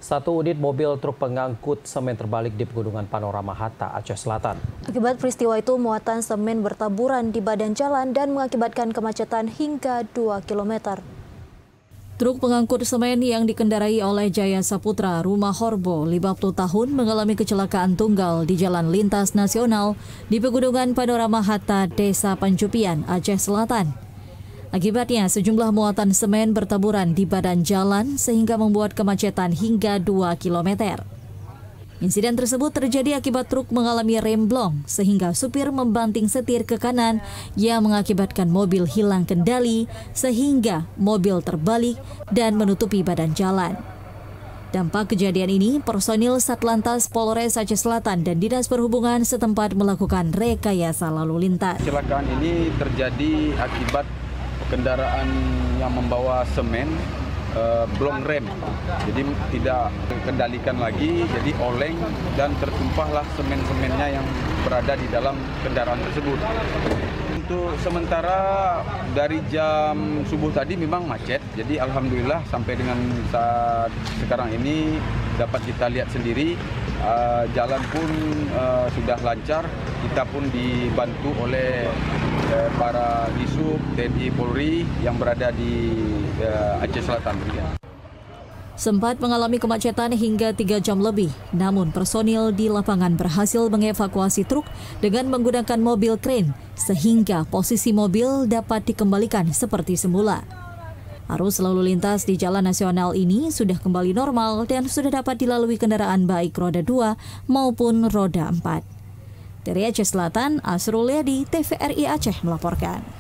Satu unit mobil truk pengangkut semen terbalik di Pegunungan Panorama Hatta, Aceh Selatan. Akibat peristiwa itu, muatan semen bertaburan di badan jalan dan mengakibatkan kemacetan hingga 2 km. Truk pengangkut semen yang dikendarai oleh Jaya Saputra Rumah Horbo 50 tahun mengalami kecelakaan tunggal di Jalan Lintas Nasional di Pegunungan Panorama Hatta, Desa Pancupian, Aceh Selatan. Akibatnya, sejumlah muatan semen bertaburan di badan jalan sehingga membuat kemacetan hingga 2 km. Insiden tersebut terjadi akibat truk mengalami remblong sehingga supir membanting setir ke kanan yang mengakibatkan mobil hilang kendali sehingga mobil terbalik dan menutupi badan jalan. Dampak kejadian ini, personil Satlantas Polres Aceh Selatan dan Dinas Perhubungan setempat melakukan rekayasa lalu lintas. Kecelakaan ini terjadi akibat kendaraan yang membawa semen belum rem, jadi tidak kendalikan lagi, jadi oleng dan tertumpahlah semen-semennya yang berada di dalam kendaraan tersebut. Untuk sementara dari jam subuh tadi memang macet, jadi alhamdulillah sampai dengan saat sekarang ini dapat kita lihat sendiri jalan pun sudah lancar. Kita pun dibantu oleh para Disub, TNI, Polri yang berada di Aceh Selatan. Sempat mengalami kemacetan hingga 3 jam lebih, namun personil di lapangan berhasil mengevakuasi truk dengan menggunakan mobil kren sehingga posisi mobil dapat dikembalikan seperti semula. Arus lalu lintas di jalan nasional ini sudah kembali normal dan sudah dapat dilalui kendaraan baik roda 2 maupun roda 4. Dari Aceh Selatan, Asrul Yadi, TVRI Aceh melaporkan.